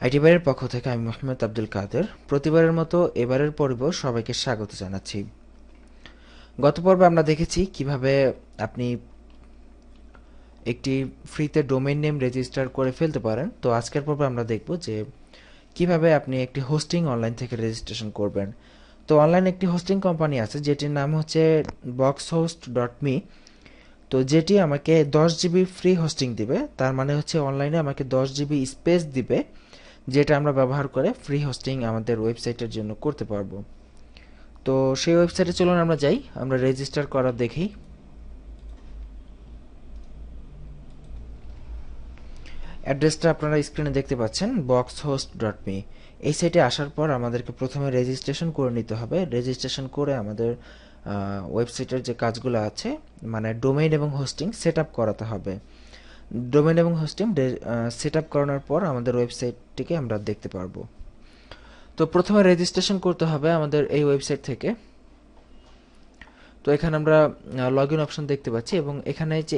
IT বাইরের পক্ষ থেকে আমি মোহাম্মদ আব্দুল কাদের। প্রতিবারের মতো এবারের পর্বেও সবাইকে স্বাগত জানাচ্ছি। গত পর্বে আমরা দেখেছি কিভাবে আপনি একটি ফ্রিতে ডোমেইন নেম রেজিস্টার করে ফেলতে পারেন। তো আজকের পর্বে আমরা দেখব যে কিভাবে আপনি একটি হোস্টিং অনলাইন থেকে রেজিস্ট্রেশন করবেন। তো অনলাইন একটি হোস্টিং কোম্পানি আছে যেটির নাম হচ্ছে boxhost.me। তো যেটি আমাকে 10 জিবি ফ্রি হোস্টিং দিবে, তার মানে হচ্ছে অনলাইনে আমাকে 10 জিবি স্পেস দিবে, যেটা আমরা ব্যবহার করে ফ্রি হোস্টিং আমাদের ওয়েবসাইটের জন্য করতে পারবো। তো সেই ওয়েবসাইটে চলুন আমরা যাই, আমরা রেজিস্টার করা দেখি। অ্যাড্রেসটা আপনারা স্ক্রিনে দেখতে পাচ্ছেন, boxhost.me। এই সাইটে আসার পর আমাদেরকে প্রথমে রেজিস্ট্রেশন করে নিতে হবে। রেজিস্ট্রেশন করে আমাদের ওয়েবসাইটের যে কাজগুলো আছে, মানে ডোমেইন এবং হোস্টিং সেট আপ করাতে হবে। ডোমেইন এবং হোস্টিং সেট আপ করানোর পর আমাদের ওয়েবসাইটটিকে আমরা দেখতে পারবো। তো প্রথমে রেজিস্ট্রেশন করতে হবে আমাদের এই ওয়েবসাইট থেকে। তো এখানে আমরা লগ ইন অপশন দেখতে পাচ্ছি এবং এখানে যে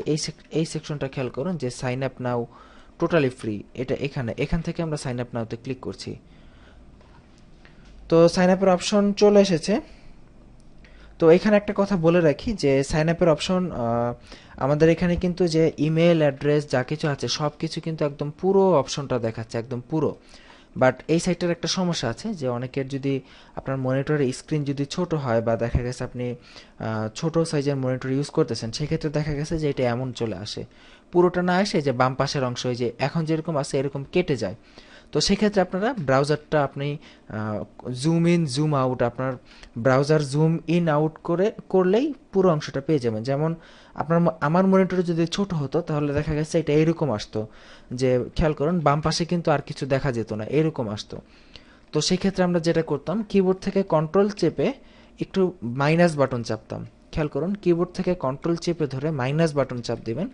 এই সেকশনটা খেয়াল করুন যে sign up now totally free, এটা এখান থেকে আমরা সাইন আপ নাওতে ক্লিক করছি। তো সাইন আপের অপশন চলে এসেছে। তো এখানে একটা কথা বলে রাখি যে সাইন আপের অপশন আমাদের এখানে কিন্তু যে ইমেল অ্যাড্রেস যা কিছু আছে সব কিছু কিন্তু একদম পুরো অপশনটা দেখাচ্ছে, একদম পুরো। বাট এই সাইটটার একটা সমস্যা আছে যে অনেকের যদি আপনার মনিটরের স্ক্রিন যদি ছোট হয় বা দেখা গেছে আপনি ছোট সাইজের মনিটর ইউজ করতেছেন, সেক্ষেত্রে দেখা গেছে যে এটা এমন চলে আসে, পুরোটা না আসে যে বাম পাশের অংশ যে এখন যেরকম আছে এরকম কেটে যায়। তো সেক্ষেত্রে আপনারা ব্রাউজারটা আপনি জুম ইন জুম আউট, আপনার ব্রাউজার জুম ইন আউট করলেই পুরো অংশটা পেয়ে যাবেন। যেমন আমার মনিটরে যদি ছোট হতো তাহলে দেখা গেছে এটা এরকম আসতো, যে খেয়াল করুন বাম পাশে কিন্তু আর কিছু দেখা যেত না, এরকম আসতো। তো সেই ক্ষেত্রে আমরা যেটা করতাম, কিবোর্ড থেকে কন্ট্রোল চেপে একটু মাইনাস বাটন চাপতাম। খেয়াল করুন কিবোর্ড থেকে কন্ট্রোল চেপে ধরে মাইনাস বাটন চাপ দিবেন,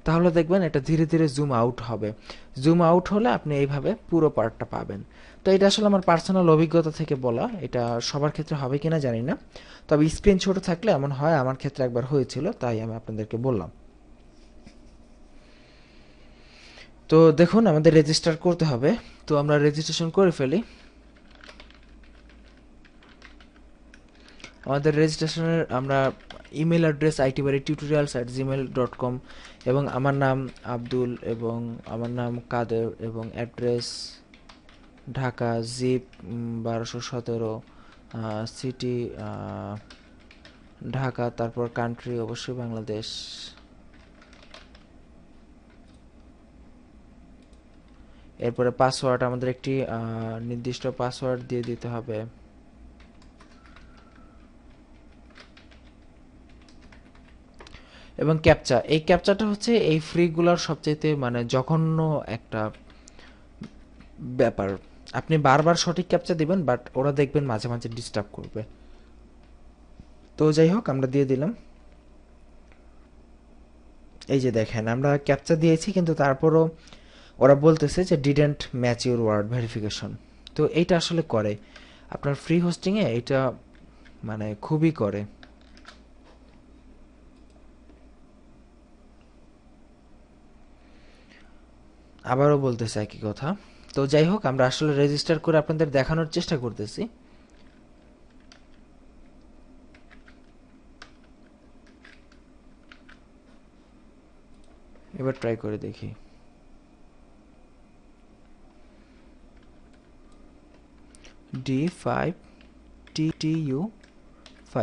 তাহলে দেখবেন এটা ধীরে ধীরে জুম আউট হবে। জুম আউট হলে আপনি এইভাবে পুরো পার্টটা পাবেন। তো এটা আসলে আমার পার্সোনাল অভিজ্ঞতা থেকে বলা, এটা সবার ক্ষেত্রে হবে কিনা জানি না, তবে স্ক্রিন ছোট থাকলে এমন হয়, আমার ক্ষেত্রে একবার হয়েছিল, তাই আমি আপনাদেরকে বললাম। তো দেখুন আমাদের রেজিস্টার করতে হবে, তো আমরা রেজিস্ট্রেশন করে ফেলি। আমাদের রেজিস্ট্রেশনের আমরা ইমেল অ্যাড্রেস itbari-tutorials@gmail.com এবং আমার নাম আব্দুল এবং আমার নাম কাদের এবং address Dhaka, zip 1217, city Dhaka, তারপর কান্ট্রি অবশ্যই বাংলাদেশ। এরপরে পাসওয়ার্ড আমাদের একটি নির্দিষ্ট পাসওয়ার্ড দিয়ে দিতে হবে। এবং ক্যাপচা, এই ক্যাপচাটা হচ্ছে এই ফ্রিগুলোর সবচাইতে মানে জঘন্য একটা ব্যাপার। আপনি বারবার সঠিক ক্যাপচা দিবেন বাট ওরা দেখবেন মাঝে মাঝে ডিস্টার্ব করবে। তো যাই হোক আমরা দিয়ে দিলাম। এই যে দেখেন আমরা ক্যাপচা দিয়েছি কিন্তু তারপরও ওরা বলতেছে যে didn't match your word verification. তো এইটা আসলে করে আপনার ফ্রি হোস্টিংয়ে, এটা মানে খুবই করে। আবারও বলতেছে একই কথা। তো যাই হোক আমরা আসলে রেজিস্টার করে আপনাদের দেখানোর চেষ্টা করতেছি। এবার ট্রাই করে দেখি। D5TTU5,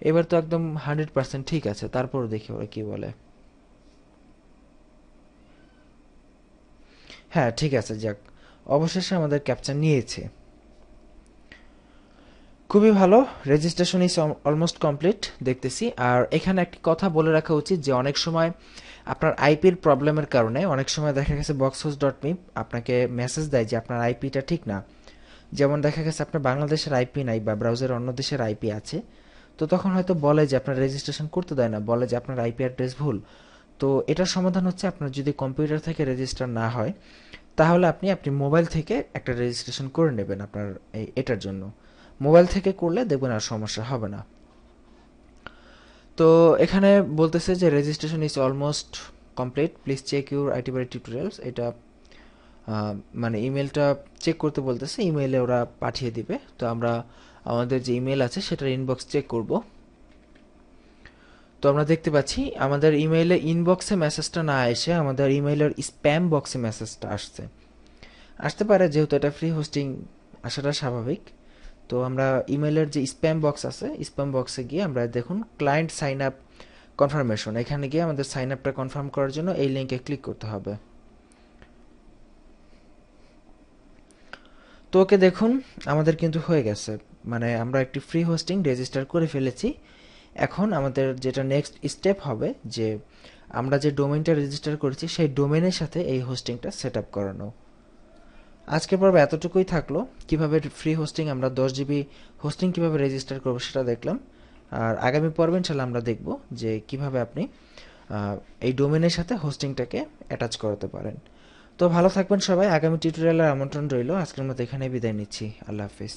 এবার তো একদম 100% ঠিক আছে, তারপর দেখি ওরা কি বলে। হ্যাঁ ঠিক আছে, যাক অবশেষে আমাদের ক্যাপচা নিয়েছে। খুবই ভালো, রেজিস্ট্রেশন ইজ অলমোস্ট কমপ্লিট দেখতেছি। আর এখানে একটি কথা বলে রাখা উচিত যে অনেক সময় আপনার আইপির প্রবলেমের কারণে অনেক সময় দেখা গেছে boxhost.me আপনাকে মেসেজ দেয় যে আপনার আইপিটা ঠিক না। যেমন দেখা গেছে আপনার বাংলাদেশের আইপি নাই বা ব্রাউজার অন্য দেশের আইপি আছে, তো তখন হয়তো বলে যে আপনার রেজিস্ট্রেশন করতে দেয় না, বলে যে আপনার আইপি অ্যাড্রেস ভুল। তো এটার সমাধান হচ্ছে আপনার যদি কম্পিউটার থেকে রেজিস্টার না হয় তাহলে আপনি মোবাইল থেকে একটা রেজিস্ট্রেশন করে নেবেন আপনার এটার জন্য। মোবাইল থেকে করলে দেখবেন আর সমস্যা হবে না। তো এখানে বলতেছে যে registration is almost complete, please check your আইটিবারি টিউটোরিয়ালস। এটা মানে ইমেলটা চেক করতে বলতেছে, ইমেইলে ওরা পাঠিয়ে দিবে। তো আমরা আমাদের যে ইমেল আছে সেটার ইনবক্স চেক করব। তো আমরা দেখতে পাচ্ছি আমাদের ইমেইলে ইনবক্সে মেসেজটা না এসে আমাদের ইমেইলের স্প্যাম বক্সে মেসেজটা আসতে পারে, যেহেতু এটা ফ্রি হোস্টিং আসাটা স্বাভাবিক। তো আমরা ইমেইলের যে স্প্যাম বক্স আছে, স্প্যাম বক্সে গিয়ে আমরা দেখুন ক্লায়েন্ট সাইন আপ কনফার্মেশন, এখানে গিয়ে আমাদের সাইন আপটা কনফার্ম করার জন্য এই লিঙ্কে ক্লিক করতে হবে। তো ওকে দেখুন আমাদের কিন্তু হয়ে গেছে, মানে আমরা একটি ফ্রি হোস্টিং রেজিস্টার করে ফেলেছি। এখন আমাদের যেটা নেক্সট স্টেপ হবে যে আমরা যে ডোমেইনটা রেজিস্টার করেছি সেই ডোমেইনের সাথে এই হোস্টিংটা সেট আপ করানো। আজকের পর্ব এতটুকুই থাকলো। কিভাবে ফ্রি হোস্টিং আমরা 10 GB হোস্টিং কিভাবে রেজিস্টার করব সেটা দেখলাম। আর আগামী পর্বে ইনশাল্লাহ আমরা দেখব যে কিভাবে আপনি এই ডোমেনের সাথে হোস্টিংটাকে অ্যাটাচ করাতে পারেন। তো ভালো থাকবেন সবাই। আগামী টিউটোরিয়ালের আমন্ত্রণ রইল। আজকের মতো এখানে বিদায় নিচ্ছি। আল্লাহ হাফিজ।